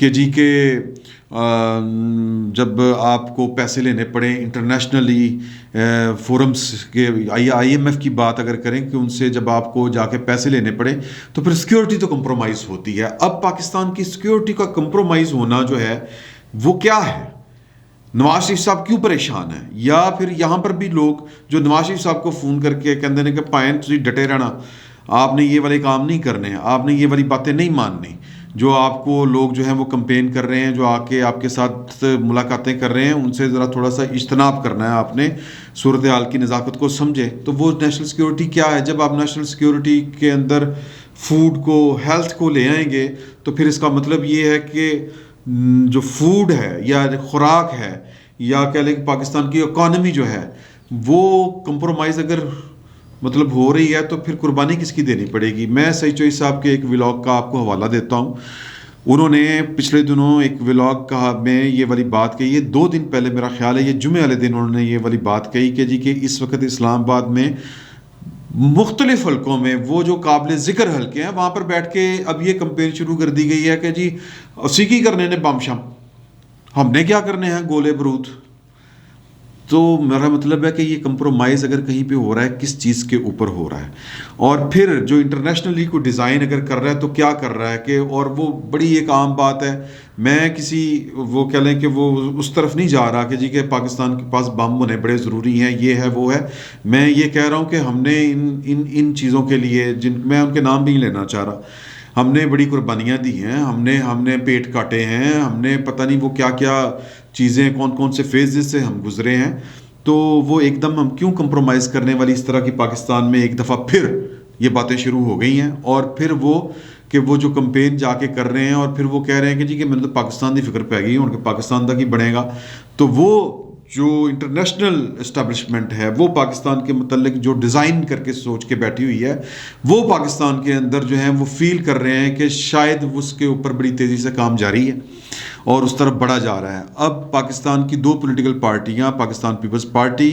کہ جی کہ جب آپ کو پیسے لینے پڑیں انٹرنیشنلی فورمز کے آئی ایم ایف کی بات اگر کریں کہ ان سے جب آپ کو جا کے پیسے لینے پڑے تو پھر سیکیورٹی تو کمپرومائز ہوتی ہے. اب پاکستان کی سیکیورٹی کا کمپرومائز ہونا جو ہے وہ کیا ہے؟ نواز شریف صاحب کیوں پریشان ہیں؟ یا پھر یہاں پر بھی لوگ جو نواز شریف صاحب کو فون کر کے کہتے ہیں کہ پائن تسی ڈٹے رہنا، آپ نے یہ والے کام نہیں کرنے، آپ نے یہ والی باتیں نہیں ماننی، جو آپ کو لوگ جو ہیں وہ کمپین کر رہے ہیں، جو آ کے آپ کے ساتھ ملاقاتیں کر رہے ہیں، ان سے ذرا تھوڑا سا اجتناب کرنا ہے آپ نے، صورتحال کی نزاکت کو سمجھے. تو وہ نیشنل سیکیورٹی کیا ہے؟ جب آپ نیشنل سیکیورٹی کے اندر فوڈ کو، ہیلتھ کو لے آئیں گے تو پھر اس کا مطلب یہ ہے کہ جو فوڈ ہے یا خوراک ہے یا کہہ لیں کہ پاکستان کی اکانومی جو ہے وہ کمپرومائز اگر مطلب ہو رہی ہے تو پھر قربانی کس کی دینی پڑے گی؟ میں سعید چوہی صاحب کے ایک ولاگ کا آپ کو حوالہ دیتا ہوں. انہوں نے پچھلے دنوں ایک ولاگ کا میں یہ والی بات کہی ہے، 2 دن پہلے میرا خیال ہے، یہ جمعے والے دن انہوں نے یہ والی بات کہی کہ جی کہ اس وقت اسلام آباد میں مختلف حلقوں میں وہ جو قابل ذکر حلقے ہیں وہاں پر بیٹھ کے اب یہ کمپین شروع کر دی گئی ہے کہ جی سیکی کرنے نے بم شم، ہم نے کیا کرنے ہیں گولے برود. تو میرا مطلب ہے کہ یہ کمپرومائز اگر کہیں پہ ہو رہا ہے کس چیز کے اوپر ہو رہا ہے؟ اور پھر جو انٹرنیشنلی کو ڈیزائن اگر کر رہا ہے تو کیا کر رہا ہے کہ، اور وہ بڑی ایک عام بات ہے، میں کسی وہ کہہ لیں کہ وہ اس طرف نہیں جا رہا کہ جی کہ پاکستان کے پاس بم ہونے بڑے ضروری ہیں، یہ ہے وہ ہے. میں یہ کہہ رہا ہوں کہ ہم نے ان چیزوں کے لیے، جن میں ان کے نام بھی نہیں لینا چاہ رہا، ہم نے بڑی قربانیاں دی ہیں، ہم نے پیٹ کاٹے ہیں، ہم نے پتہ نہیں وہ کیا کیا چیزیں، کون کون سے فیزز سے ہم گزرے ہیں. تو وہ ایک دم ہم کیوں کمپرومائز کرنے والی اس طرح کی پاکستان میں ایک دفعہ پھر یہ باتیں شروع ہو گئی ہیں. اور پھر وہ جو کمپین جا کے کر رہے ہیں اور پھر وہ کہہ رہے ہیں کہ جی کہ میں تو پاکستان کی فکر پہ گئی ہوں کہ پاکستان تک ہی بنے گا. تو وہ جو انٹرنیشنل اسٹیبلشمنٹ ہے وہ پاکستان کے متعلق جو ڈیزائن کر کے سوچ کے بیٹھی ہوئی ہے، وہ پاکستان کے اندر جو ہیں وہ فیل کر رہے ہیں کہ شاید اس کے اوپر بڑی تیزی سے کام جاری ہے اور اس طرف بڑھا جا رہا ہے. اب پاکستان کی 2 پولیٹیکل پارٹیاں، پاکستان پیپلز پارٹی،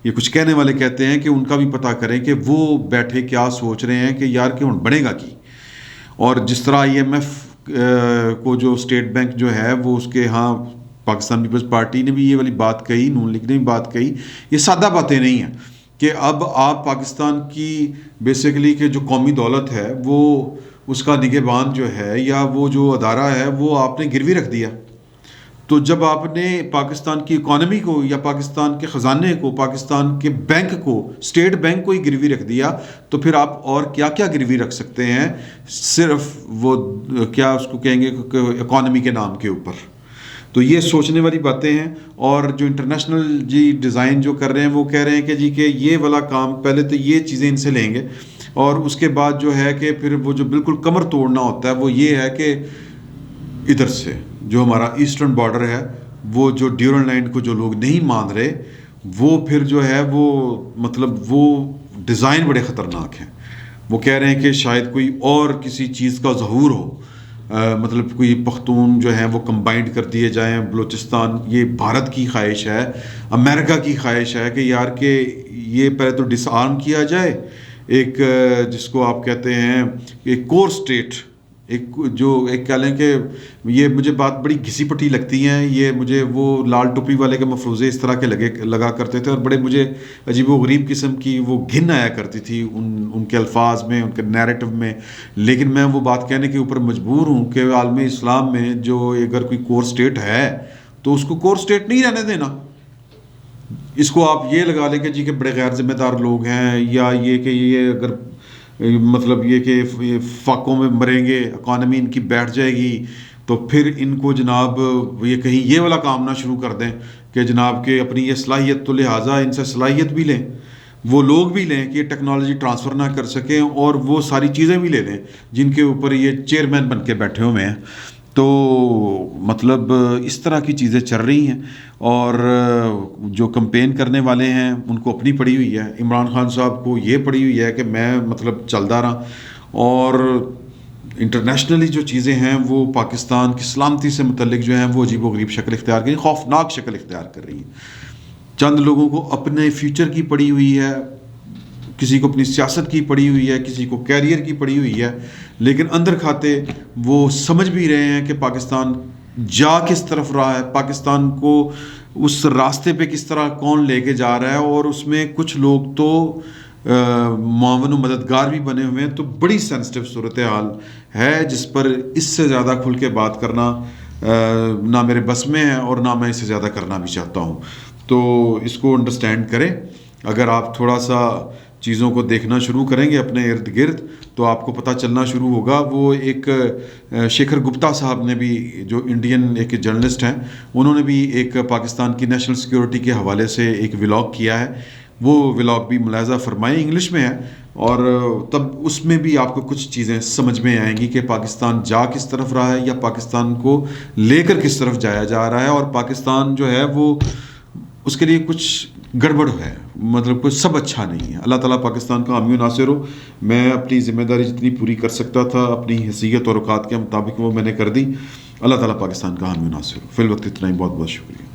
یہ کچھ کہنے والے کہتے ہیں کہ ان کا بھی پتہ کریں کہ وہ بیٹھے کیا سوچ رہے ہیں کہ یار کہ ہن بنے گا کی. اور جس طرح آئی ایم ایف کو جو اسٹیٹ بینک جو ہے وہ اس کے ہاں پاکستان پیپلز پارٹی نے بھی یہ والی بات کہی، نون لیگ نے بھی بات کہی. یہ سادہ باتیں نہیں ہیں کہ اب آپ پاکستان کی بیسیکلی کہ جو قومی دولت ہے وہ اس کا نگہبان جو ہے یا وہ جو ادارہ ہے وہ آپ نے گروی رکھ دیا. تو جب آپ نے پاکستان کی اکانومی کو یا پاکستان کے خزانے کو، پاکستان کے بینک کو، اسٹیٹ بینک کو ہی گروی رکھ دیا تو پھر آپ اور کیا کیا گروی رکھ سکتے ہیں؟ صرف وہ کیا اس کو کہیں گے اکانومی کے نام کے اوپر. تو یہ سوچنے والی باتیں ہیں. اور جو انٹرنیشنل جی ڈیزائن جو کر رہے ہیں وہ کہہ رہے ہیں کہ جی کہ یہ والا کام پہلے تو یہ چیزیں ان سے لیں گے اور اس کے بعد جو ہے کہ پھر وہ جو بالکل کمر توڑنا ہوتا ہے وہ یہ ہے کہ ادھر سے جو ہمارا ایسٹرن بارڈر ہے، وہ جو ڈیورنڈ لائن کو جو لوگ نہیں مان رہے، وہ پھر جو ہے وہ مطلب وہ ڈیزائن بڑے خطرناک ہیں. وہ کہہ رہے ہیں کہ شاید کوئی اور کسی چیز کا ظہور ہو، مطلب کوئی پختون جو ہیں وہ کمبائنڈ کر دیے جائیں. بلوچستان یہ بھارت کی خواہش ہے، امریکہ کی خواہش ہے کہ یار کہ یہ پہلے تو ڈس آرم کیا جائے، ایک جس کو آپ کہتے ہیں ایک کور اسٹیٹ، ایک جو ایک کہہ لیں کہ یہ مجھے بات بڑی گھسی پٹی لگتی ہیں. یہ مجھے وہ لال ٹوپی والے کے مفروضے اس طرح کے لگا کرتے تھے اور بڑے مجھے عجیب و غریب قسم کی وہ گھن آیا کرتی تھی ان کے الفاظ میں، ان کے نیریٹو میں. لیکن میں وہ بات کہنے کے اوپر مجبور ہوں کہ عالم اسلام میں جو اگر کوئی کور اسٹیٹ ہے تو اس کو کور اسٹیٹ نہیں رہنے دینا. اس کو آپ یہ لگا لیں کہ جی کہ بڑے غیر ذمہ دار لوگ ہیں، یا یہ کہ یہ اگر مطلب یہ کہ فاقوں میں مریں گے، اکانومی ان کی بیٹھ جائے گی تو پھر ان کو جناب یہ کہیں یہ والا کام نہ شروع کر دیں کہ جناب کہ اپنی یہ صلاحیت، تو لہٰذا ان سے صلاحیت بھی لیں، وہ لوگ بھی لیں کہ یہ ٹیکنالوجی ٹرانسفر نہ کر سکیں اور وہ ساری چیزیں بھی لے لیں جن کے اوپر یہ چیئرمین بن کے بیٹھے ہوئے ہیں. تو مطلب اس طرح کی چیزیں چل رہی ہیں اور جو کمپین کرنے والے ہیں ان کو اپنی پڑی ہوئی ہے. عمران خان صاحب کو یہ پڑی ہوئی ہے کہ میں مطلب چلتا رہا، اور انٹرنیشنلی جو چیزیں ہیں وہ پاکستان کی سلامتی سے متعلق جو ہیں وہ عجیب و غریب شکل اختیار کر، خوفناک شکل اختیار کر رہی ہیں. چند لوگوں کو اپنے فیوچر کی پڑی ہوئی ہے کسی کو اپنی سیاست کی پڑی ہوئی ہے، کسی کو کیریئر کی پڑی ہوئی ہے، لیکن اندر کھاتے وہ سمجھ بھی رہے ہیں کہ پاکستان جا کس طرف رہا ہے، پاکستان کو اس راستے پہ کس طرح کون لے کے جا رہا ہے، اور اس میں کچھ لوگ تو معاون و مددگار بھی بنے ہوئے ہیں. تو بڑی سینسٹیو صورتحال ہے جس پر اس سے زیادہ کھل کے بات کرنا نہ میرے بس میں ہے اور نہ میں اس سے زیادہ کرنا بھی چاہتا ہوں. تو اس کو انڈرسٹینڈ کریں. اگر آپ تھوڑا سا چیزوں کو دیکھنا شروع کریں گے اپنے ارد گرد تو آپ کو پتہ چلنا شروع ہوگا. وہ ایک شیکھر گپتا صاحب نے بھی، جو انڈین ایک جرنلسٹ ہیں، انہوں نے بھی ایک پاکستان کی نیشنل سیکیورٹی کے حوالے سے ایک ولاگ کیا ہے. وہ ولاگ بھی ملاحظہ فرمائیں، انگلش میں ہے، اور تب اس میں بھی آپ کو کچھ چیزیں سمجھ میں آئیں گی کہ پاکستان جا کس طرف رہا ہے یا پاکستان کو لے کر کس طرف جایا جا رہا ہے. اور پاکستان جو ہے وہ اس کے لیے کچھ گڑبڑ ہے، مطلب کوئی سب اچھا نہیں ہے. اللہ تعالیٰ پاکستان کا حامی و ناصر ہو. میں اپنی ذمہ داری جتنی پوری کر سکتا تھا اپنی حیثیت اور اوقات کے مطابق وہ میں نے کر دی. اللہ تعالیٰ پاکستان کا حامی و ناصر ہو. فی الوقت اتنا ہی. بہت بہت شکریہ.